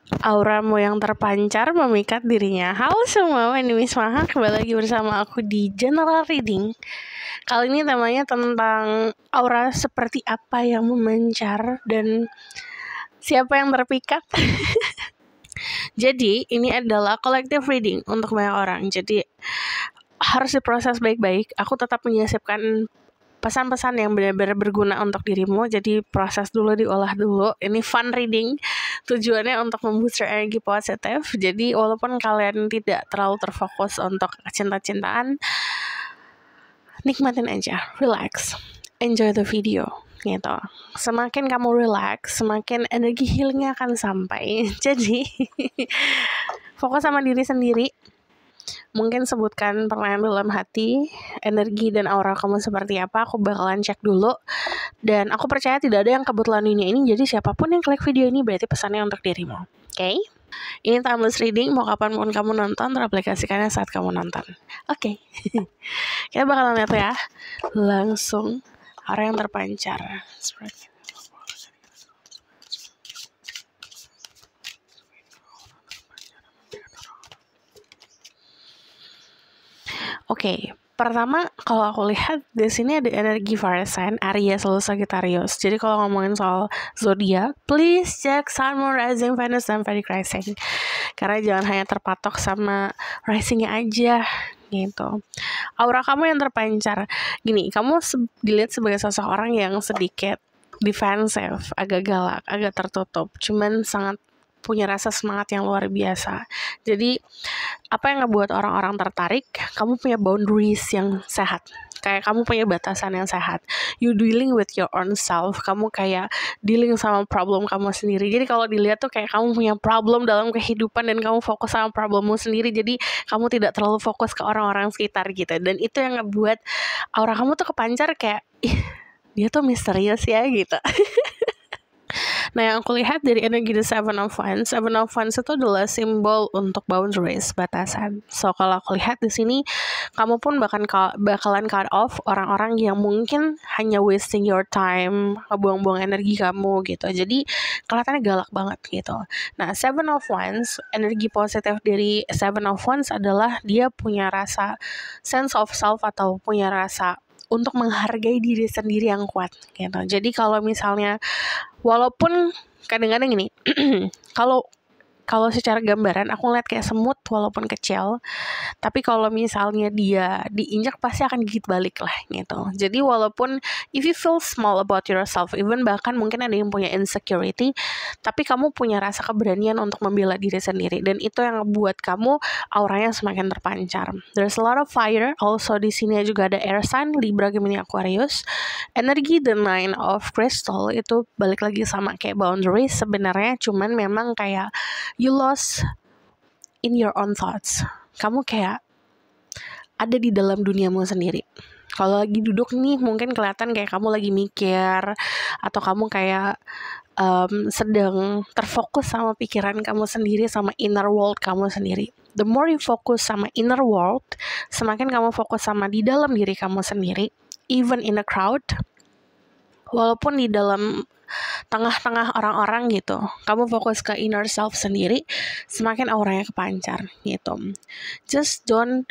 Auramu yang terpancar memikat dirinya. Halo semua, my name is Maha. Kembali lagi bersama aku di General Reading. Kali ini temanya tentang aura seperti apa yang memancar dan siapa yang terpikat. Jadi ini adalah collective reading untuk banyak orang. Jadi harus diproses baik-baik. Aku tetap menyisipkan pesan-pesan yang benar-benar berguna untuk dirimu. Jadi proses dulu, diolah dulu. Ini fun reading. Tujuannya untuk membooster energi positif. Jadi walaupun kalian tidak terlalu terfokus untuk cinta-cintaan, nikmatin aja, relax, enjoy the video gitu. Semakin kamu relax, semakin energi healingnya akan sampai. Jadi fokus sama diri sendiri. Mungkin sebutkan pertanyaan dalam hati, energi dan aura kamu seperti apa. Aku bakalan cek dulu. Dan aku percaya tidak ada yang kebetulan dunia ini. Jadi siapapun yang klik video ini berarti pesannya untuk dirimu. Oke? Ini timeless reading. Mau kapanpun kamu nonton, teraplikasikannya saat kamu nonton. Oke. Kita bakalan lihat ya. Langsung aura yang terpancar. Oke, pertama kalau aku lihat di sini ada energi fire sign Aries lalu Sagittarius. Jadi kalau ngomongin soal zodiak, please cek Sun, Moon, Rising, Venus, dan Vedic Rising. Karena jangan hanya terpatok sama risingnya aja gitu. Aura kamu yang terpancar. Gini, kamu dilihat sebagai seseorang yang sedikit defensive, agak galak, agak tertutup. Cuman sangat punya rasa semangat yang luar biasa. Jadi apa yang ngebuat orang-orang tertarik? Kamu punya boundaries yang sehat. Kayak kamu punya batasan yang sehat. You dealing with your own self. Kamu kayak dealing sama problem kamu sendiri. Jadi kalau dilihat tuh kayak kamu punya problem dalam kehidupan dan kamu fokus sama problemmu sendiri. Jadi kamu tidak terlalu fokus ke orang-orang sekitar gitu. Dan itu yang ngebuat aura kamu tuh kepancar kayak, ih, dia tuh misterius ya gitu. Nah, yang aku lihat dari energi The Seven of Wands itu adalah simbol untuk boundaries, batasan. So, kalau aku lihat di sini, kamu pun bakalan cut off orang-orang yang mungkin hanya wasting your time, ngebuang-buang energi kamu gitu. Jadi, kelihatannya galak banget gitu. Nah, Seven of Wands, energi positif dari Seven of Wands adalah dia punya rasa sense of self atau punya rasa untuk menghargai diri sendiri yang kuat gitu. Jadi kalau misalnya walaupun kadang-kadang gini, kalau secara gambaran aku ngeliat kayak semut walaupun kecil, tapi kalau misalnya dia diinjak pasti akan gigit balik lah gitu. Jadi walaupun if you feel small about yourself, even bahkan mungkin ada yang punya insecurity, tapi kamu punya rasa keberanian untuk membela diri sendiri, dan itu yang ngebuat kamu auranya semakin terpancar. There's a lot of fire. Also di sini juga ada air sign Libra, Gemini, Aquarius. Energi The Nine of Crystal itu balik lagi sama kayak boundaries sebenarnya, cuman memang kayak you lost in your own thoughts. Kamu kayak ada di dalam duniamu sendiri. Kalau lagi duduk nih mungkin kelihatan kayak kamu lagi mikir, atau kamu kayak sedang terfokus sama pikiran kamu sendiri, sama inner world kamu sendiri. The more you fokus sama inner world, semakin kamu fokus sama di dalam diri kamu sendiri. Even in a crowd, walaupun di dalam tengah-tengah orang-orang gitu, kamu fokus ke inner self sendiri, semakin auranya kepancar gitu. Just don't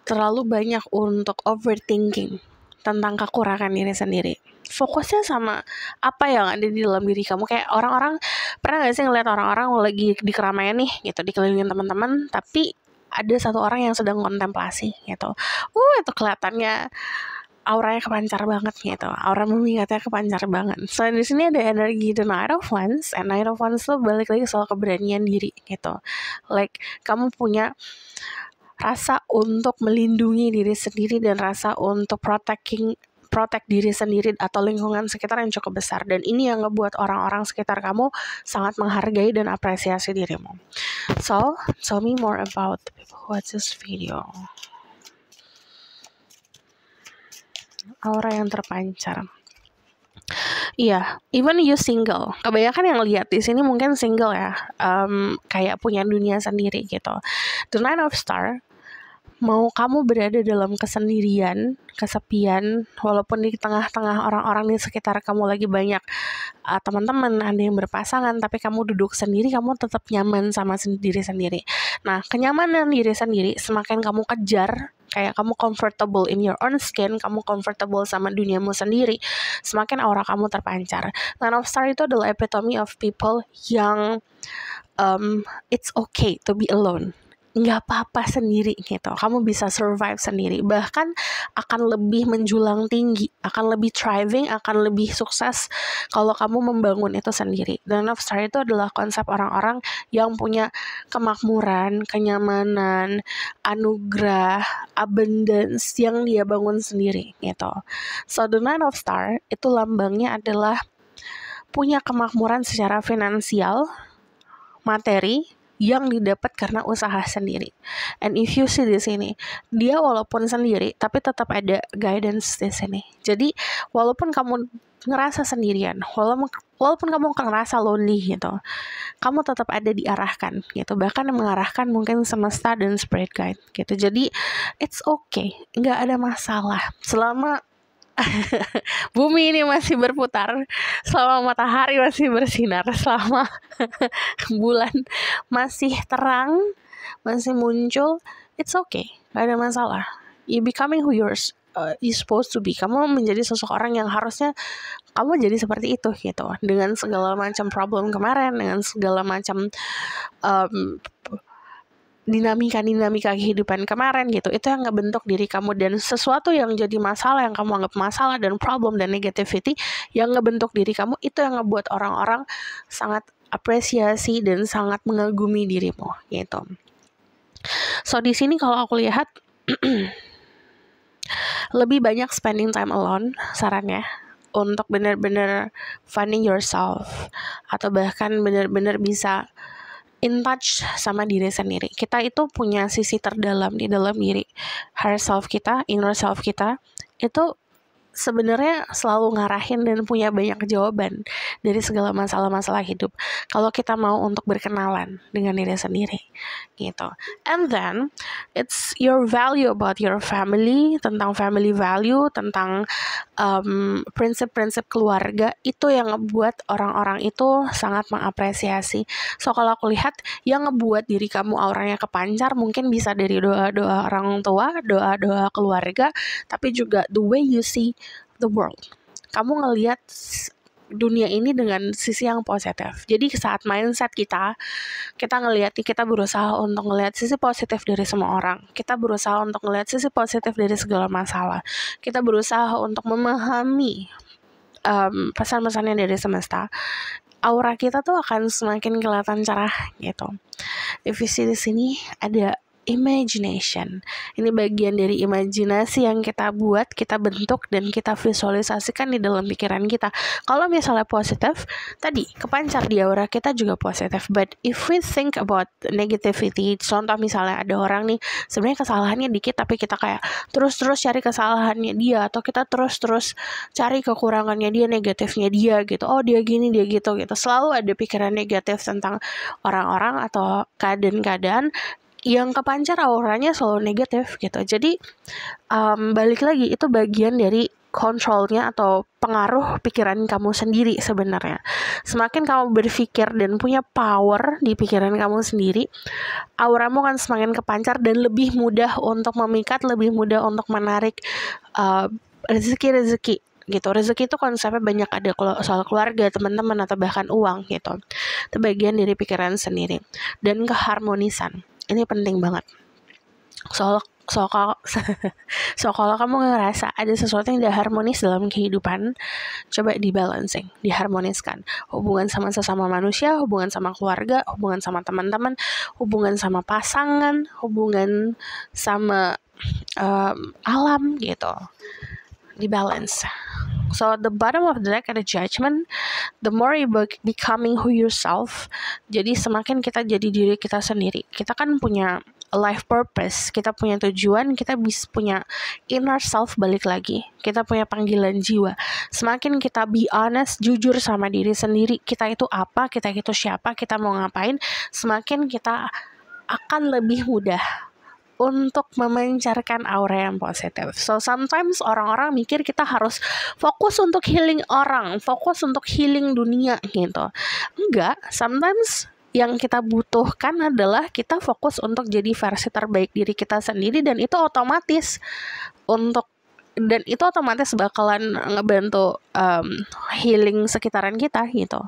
terlalu banyak untuk overthinking tentang kekurangan diri sendiri. Fokusnya sama apa yang ada di dalam diri kamu. Kayak orang-orang, pernah gak sih ngeliat orang-orang lagi di keramaian nih gitu, dikelilingin teman-teman, tapi ada satu orang yang sedang kontemplasi gitu. Itu kelihatannya auranya kepancar banget gitu. Aura mengingatnya kepancar banget. So di sini ada energi The Knight of Wands. And Knight of Wands tuh balik lagi soal keberanian diri gitu. Like kamu punya rasa untuk melindungi diri sendiri dan rasa untuk protect diri sendiri atau lingkungan sekitar yang cukup besar. Dan ini yang ngebuat orang-orang sekitar kamu sangat menghargai dan apresiasi dirimu. So, tell me more about the people who watch this video. Aura yang terpancar. Iya, even you single. Kebanyakan yang lihat di sini mungkin single ya, kayak punya dunia sendiri gitu. The Nine of Star Mau kamu berada dalam kesendirian, kesepian, walaupun di tengah-tengah orang-orang di sekitar kamu lagi banyak teman-teman, ada yang berpasangan, tapi kamu duduk sendiri, kamu tetap nyaman sama diri sendiri. Nah, kenyamanan diri sendiri semakin kamu kejar, kayak kamu comfortable in your own skin, kamu comfortable sama duniamu sendiri, semakin aura kamu terpancar. Nine of Star itu adalah epitome of people yang it's okay to be alone. Nggak apa-apa sendiri gitu. Kamu bisa survive sendiri. Bahkan akan lebih menjulang tinggi, akan lebih thriving, akan lebih sukses kalau kamu membangun itu sendiri. Dan Nine of Star itu adalah konsep orang-orang yang punya kemakmuran, kenyamanan, anugerah, abundance yang dia bangun sendiri gitu. So the Nine of Star itu lambangnya adalah punya kemakmuran secara finansial, materi, yang didapat karena usaha sendiri. And if you see di sini, dia walaupun sendiri, tapi tetap ada guidance di sini. Jadi walaupun kamu ngerasa sendirian, walaupun kamu ngerasa lonely gitu, kamu tetap ada diarahkan gitu. Bahkan mengarahkan mungkin semesta dan spirit guide gitu. Jadi it's okay, nggak ada masalah selama bumi ini masih berputar, selama matahari masih bersinar, selama bulan masih terang, masih muncul, it's okay, gak ada masalah. You becoming who you supposed to be. Kamu menjadi seseorang yang harusnya kamu jadi seperti itu gitu. Dengan segala macam problem kemarin, dengan segala macam dinamika kehidupan kemarin gitu, itu yang ngebentuk diri kamu. Dan sesuatu yang jadi masalah, yang kamu anggap masalah dan problem dan negativity yang ngebentuk diri kamu, itu yang ngebuat orang-orang sangat apresiasi dan sangat mengagumi dirimu gitu. So di sini kalau aku lihat lebih banyak spending time alone sarannya, untuk benar-benar finding yourself, atau bahkan benar-benar bisa in touch sama diri sendiri. Kita itu punya sisi terdalam di dalam diri. Higher self kita, inner self kita, itu sebenarnya selalu ngarahin dan punya banyak jawaban dari segala masalah-masalah hidup. Kalau kita mau untuk berkenalan dengan diri sendiri, gitu. And then it's your value about your family, tentang family value, tentang prinsip-prinsip keluarga, itu yang ngebuat orang-orang itu sangat mengapresiasi. So kalau aku lihat, yang ngebuat diri kamu auranya kepancar mungkin bisa dari doa-doa orang tua, doa-doa keluarga, tapi juga the way you see the world. Kamu ngelihat dunia ini dengan sisi yang positif. Jadi saat mindset kita ngelihat, kita berusaha untuk ngelihat sisi positif dari semua orang. Kita berusaha untuk ngelihat sisi positif dari segala masalah. Kita berusaha untuk memahami pesan-pesannya dari semesta. Aura kita tuh akan semakin kelihatan cerah gitu. If you see di sini ada imagination. Ini bagian dari imajinasi yang kita buat, kita bentuk, dan kita visualisasikan di dalam pikiran kita. Kalau misalnya positif, tadi kepancar di aura kita juga positif. But if we think about negativity, contoh misalnya ada orang nih sebenarnya kesalahannya dikit, tapi kita kayak terus-terus cari kesalahannya dia, atau kita terus-terus cari kekurangannya dia, negatifnya dia gitu. Oh dia gini, dia gitu. Selalu ada pikiran negatif tentang orang-orang atau keadaan-keadaan yang kepancar auranya selalu negatif gitu. Jadi balik lagi, itu bagian dari kontrolnya atau pengaruh pikiran kamu sendiri sebenarnya. Semakin kamu berpikir dan punya power di pikiran kamu sendiri, auramu kan semakin kepancar dan lebih mudah untuk memikat, lebih mudah untuk menarik rezeki gitu. Rezeki itu konsepnya banyak, ada soal keluarga, teman-teman, atau bahkan uang gitu. Itu bagian dari pikiran sendiri. Dan keharmonisan, ini penting banget. So kalau kamu ngerasa ada sesuatu yang tidak harmonis dalam kehidupan, coba dibalancing, diharmoniskan. Hubungan sama sesama manusia, hubungan sama keluarga, hubungan sama teman-teman, hubungan sama pasangan, hubungan sama alam gitu. Dibalance. So the bottom of the deck ada Judgment. The more you becoming who yourself, jadi semakin kita jadi diri kita sendiri. Kita kan punya life purpose, kita punya tujuan, kita bisa punya inner self, balik lagi, kita punya panggilan jiwa. Semakin kita be honest, jujur sama diri sendiri, kita itu apa, kita itu siapa, kita mau ngapain, semakin kita akan lebih mudah untuk memancarkan aura yang positif. So sometimes orang-orang mikir kita harus fokus untuk healing orang, fokus untuk healing dunia gitu. Enggak, sometimes yang kita butuhkan adalah kita fokus untuk jadi versi terbaik diri kita sendiri, dan itu otomatis bakalan ngebantu healing sekitaran kita gitu.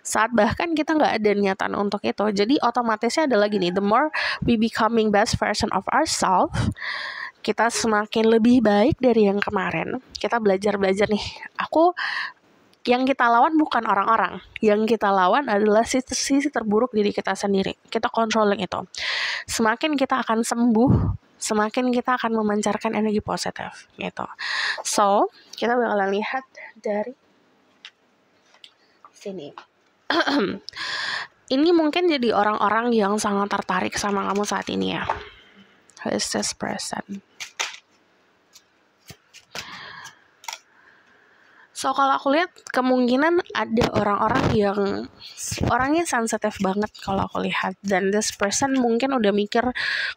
Saat bahkan kita nggak ada niatan untuk itu. Jadi otomatisnya adalah gini, the more we becoming best version of ourselves, kita semakin lebih baik dari yang kemarin. Kita belajar nih. Yang kita lawan bukan orang-orang. Yang kita lawan adalah sisi terburuk diri kita sendiri. Kita controlling itu. Semakin kita akan sembuh, semakin kita akan memancarkan energi positif gitu. So, kita bakalan lihat dari sini. Ini mungkin jadi orang-orang yang sangat tertarik sama kamu saat ini ya. Who is this person? So kalau aku lihat kemungkinan ada orang-orang yang orangnya sensitif banget kalau aku lihat, dan this person mungkin udah mikir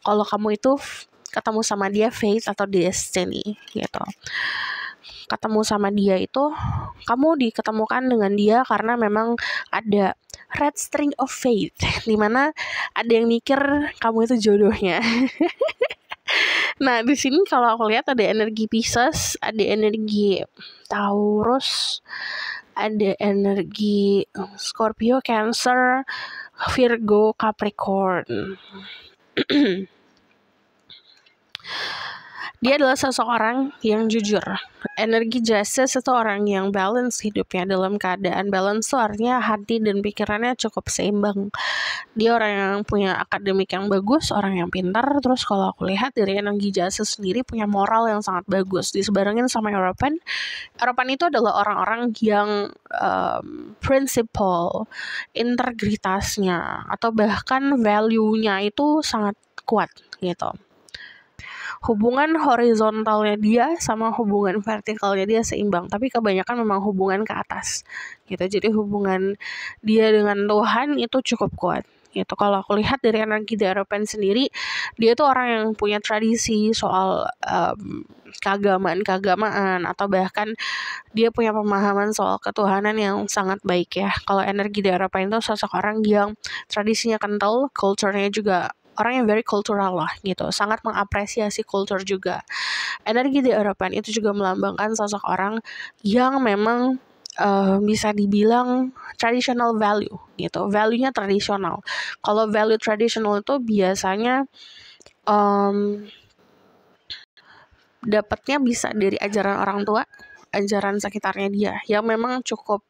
kalau kamu itu ketemu sama dia fate atau destiny gitu. Ketemu sama dia itu kamu diketemukan dengan dia karena memang ada red string of fate, dimana ada yang mikir kamu itu jodohnya. Nah di sini kalau aku lihat ada energi Pisces, ada energi Taurus, ada energi Scorpio, Cancer, Virgo, Capricorn. Dia adalah seseorang yang jujur. Energi Justice itu orang yang balance hidupnya. Dalam keadaan balance itu artinya hati dan pikirannya cukup seimbang. Dia orang yang punya akademik yang bagus, orang yang pintar. Terus kalau aku lihat dari energi Justice sendiri punya moral yang sangat bagus. Disebarengin sama European itu adalah orang-orang yang prinsipal, integritasnya, atau bahkan value-nya itu sangat kuat gitu. Hubungan horizontalnya dia sama hubungan vertikalnya dia seimbang, tapi kebanyakan memang hubungan ke atas gitu. Jadi hubungan dia dengan Tuhan itu cukup kuat gitu. Kalau aku lihat dari energi European sendiri, dia tuh orang yang punya tradisi soal keagamaan atau bahkan dia punya pemahaman soal ketuhanan yang sangat baik ya. Kalau energi European itu sosok orang yang tradisinya kental, culture-nya juga orang yang very cultural lah gitu, sangat mengapresiasi culture juga. Energi di Eropa itu juga melambangkan sosok orang yang memang bisa dibilang traditional value gitu, value-nya tradisional. Kalau value tradisional itu biasanya dapatnya bisa dari ajaran orang tua, ajaran sekitarnya dia yang memang cukup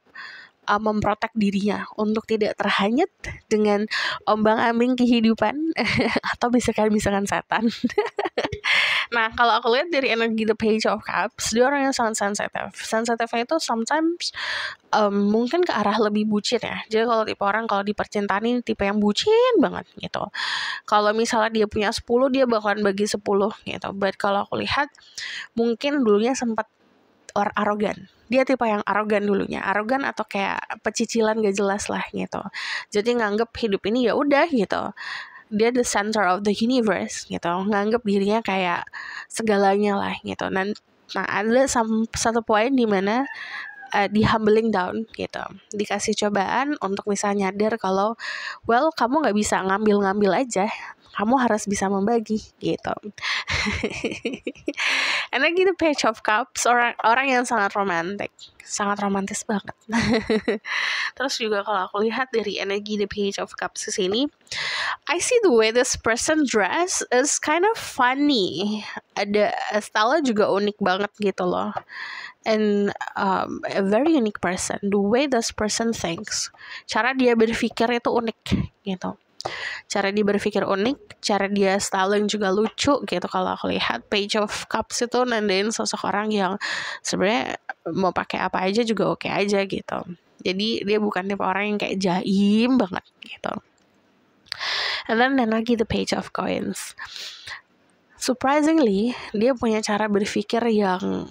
memprotek dirinya untuk tidak terhanyut dengan ombang-ambing kehidupan atau bisikan-bisikan setan. Nah, kalau aku lihat dari energi The Page of Cups, dia orang yang sangat sensitif. Sensitifnya itu sometimes mungkin ke arah lebih bucin ya. Jadi kalau tipe orang kalau di percintaan ini tipe yang bucin banget gitu. Kalau misalnya dia punya 10, dia bakalan bagi 10 gitu. But kalau aku lihat mungkin dulunya sempat arogan. Dia tipe yang arogan dulunya, arogan atau kayak pecicilan gak jelas lah gitu. Jadi nganggep hidup ini ya udah gitu. Dia the center of the universe gitu. Nganggep dirinya kayak segalanya lah gitu. Nah ada satu poin di mana di humbling down gitu. Dikasih cobaan untuk bisa nyadar kalau kamu nggak bisa ngambil aja. Kamu harus bisa membagi gitu. Energi The Page of Cups, orang yang sangat romantis banget. Terus juga kalau aku lihat dari energi The Page of Cups di sini, I see the way this person dress is kind of funny. Ada style juga unik banget gitu loh. And a very unique person. The way this person thinks, cara dia berpikir itu unik gitu. Cara dia berpikir unik, cara dia styling juga lucu gitu. Kalau aku lihat Page of Cups itu nandain sosok orang yang sebenarnya mau pakai apa aja juga oke aja gitu. Jadi dia bukan tipe orang yang kayak jaim banget gitu. And then lagi the Page of Coins. Surprisingly, dia punya cara berpikir yang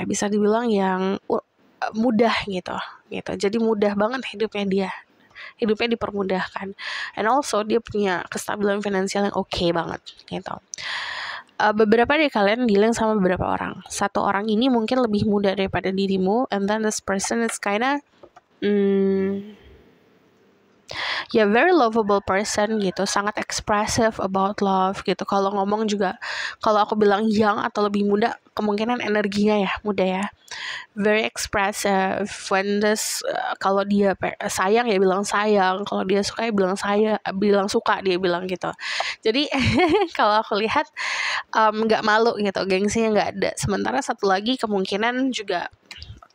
bisa dibilang yang mudah gitu. Jadi mudah banget hidupnya dia. hidupnya dipermudahkan, and also dia punya kestabilan finansial yang oke banget gitu. Beberapa dari kalian dealing sama beberapa orang. Satu orang ini mungkin lebih muda daripada dirimu, and then this person is kinda very lovable person gitu, sangat expressive about love gitu. Kalau ngomong juga, kalau aku bilang young atau lebih muda, kemungkinan energinya ya muda ya. Very expressive. When this kalau dia sayang ya bilang sayang, kalau dia suka ya bilang suka, dia bilang gitu. Jadi kalau aku lihat nggak malu gitu, gengsinya nggak ada. Sementara satu lagi kemungkinan juga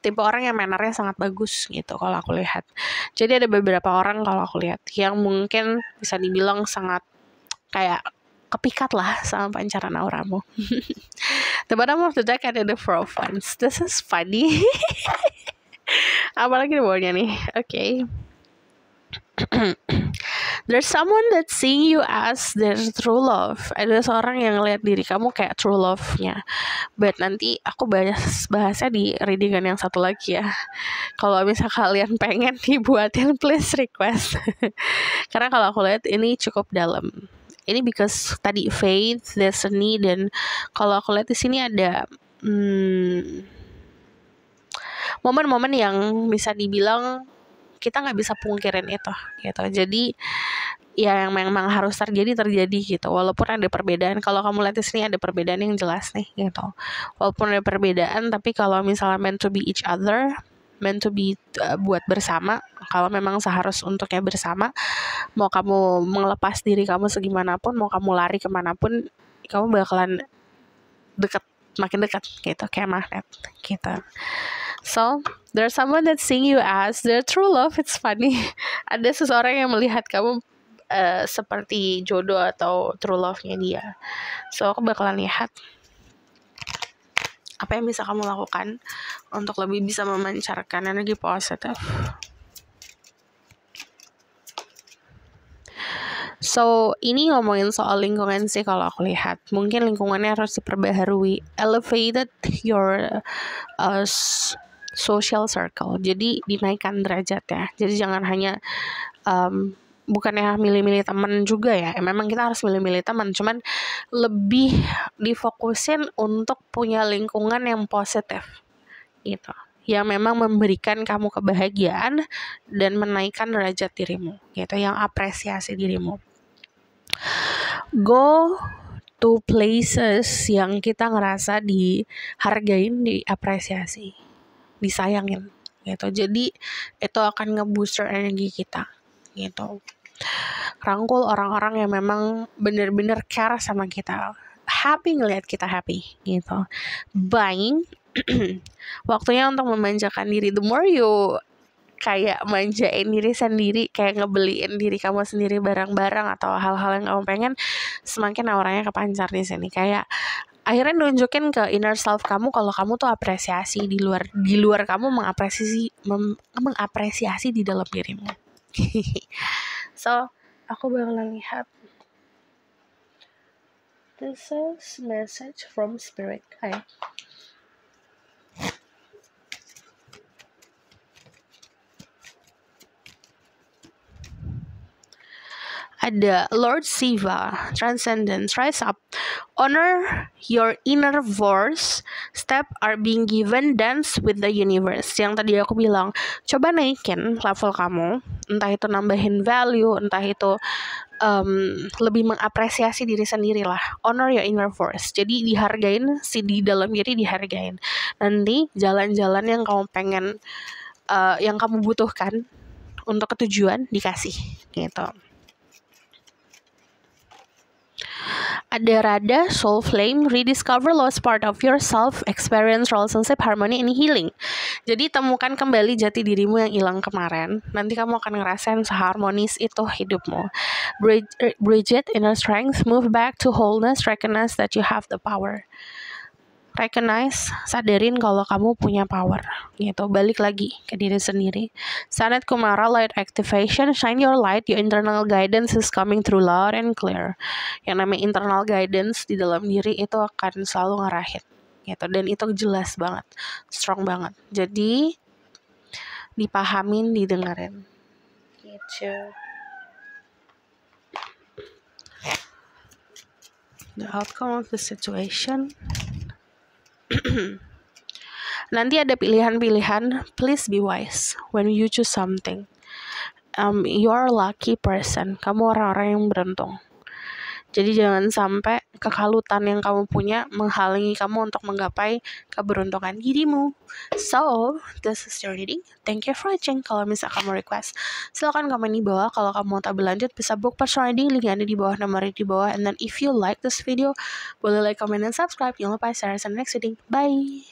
tipe orang yang mannernya sangat bagus gitu kalau aku lihat. Jadi ada beberapa orang kalau aku lihat yang mungkin bisa dibilang sangat kayak kepikat lah sama pancaran auramu. The bottom of the deck ada the Four of Wands. This is funny. Apalagi di bawahnya nih. Okay. There's someone that's seeing you as their true love. Ada seorang yang ngeliat diri kamu kayak true love-nya. But nanti aku bahasnya di readingan yang satu lagi ya. Kalau misal kalian pengen dibuatin, please request. Karena kalau aku lihat ini cukup dalam. Ini because tadi faith, destiny, dan kalau aku lihat di sini ada momen-momen yang bisa dibilang kita nggak bisa pungkirin itu gitu. Jadi ya yang memang harus terjadi gitu. Walaupun ada perbedaan, kalau kamu lihat di sini ada perbedaan yang jelas nih gitu. Walaupun ada perbedaan, tapi kalau misalnya meant to be each other, meant to be buat bersama, kalau memang seharus untuknya bersama, mau kamu melepas diri kamu segimanapun, mau kamu lari kemanapun, kamu bakalan makin dekat gitu, kayak magnet gitu. So, there's someone that's seeing you as their true love. It's funny. Ada seseorang yang melihat kamu seperti jodoh atau true love-nya dia. So, aku bakalan lihat apa yang bisa kamu lakukan untuk lebih bisa memancarkan energi positif. So, ini ngomongin soal lingkungan sih kalau aku lihat. Mungkin lingkungannya harus diperbaharui. Elevated your social circle. Jadi dinaikkan derajat ya. Jadi jangan hanya bukannya milih-milih teman juga ya. Memang kita harus milih-milih teman, cuman lebih difokusin untuk punya lingkungan yang positif gitu. Yang memang memberikan kamu kebahagiaan dan menaikkan derajat dirimu gitu, yang apresiasi dirimu. Go to places yang kita ngerasa dihargain, diapresiasi, disayangin gitu. Jadi itu akan nge-booster energi kita gitu. Rangkul orang-orang yang memang bener-bener care sama kita, happy ngelihat kita happy gitu. Buying waktunya untuk memanjakan diri. The more you kayak manjain diri sendiri, kayak ngebeliin diri kamu sendiri barang-barang atau hal-hal yang kamu pengen, semakin auranya kepancar di sini. Kayak akhirnya nunjukin ke inner self kamu kalau kamu tuh apresiasi di luar kamu mengapresiasi di dalam dirimu. So, aku bakalan lihat. This is message from spirit guide. Ada Lord Shiva, Transcendence, Rise Up, Honor your inner voice, Step are being given, Dance with the universe. Yang tadi aku bilang, coba naikin level kamu, entah itu nambahin value, entah itu lebih mengapresiasi diri sendiri lah. Honor your inner voice. Jadi dihargain, di dalam diri dihargain. Nanti jalan-jalan yang kamu pengen, yang kamu butuhkan untuk ketujuan dikasih gitu. Ada Radha, Soul Flame, Rediscover lost part of yourself, Experience relationship harmony and healing. Jadi temukan kembali jati dirimu yang hilang kemarin. Nanti kamu akan ngerasain seharmonis itu hidupmu. Bridget, Inner Strength, Move back to wholeness, Recognize that you have the power. Recognize, sadarin kalau kamu punya power gitu. Balik lagi ke diri sendiri. Sanat Kumara, Light Activation, Shine your light, your internal guidance is coming through loud and clear. Yang namanya internal guidance di dalam diri itu akan selalu ngarahin gitu. Dan itu jelas banget, strong banget. Jadi dipahamin, didengarin gitu. The outcome of the situation. Nanti ada pilihan-pilihan. Please be wise when you choose something. You're a lucky person. Kamu orang-orang yang beruntung. Jadi jangan sampai kekalutan yang kamu punya menghalangi kamu untuk menggapai keberuntungan dirimu. So, this is your reading. Thank you for watching. Kalau misal kamu request, silakan komen di bawah. Kalau kamu mau lebih lanjut, bisa book personal reading. Link ada di bawah, nomor di bawah. And then if you like this video, boleh like, comment, dan subscribe. Jangan lupa share the next reading. Bye!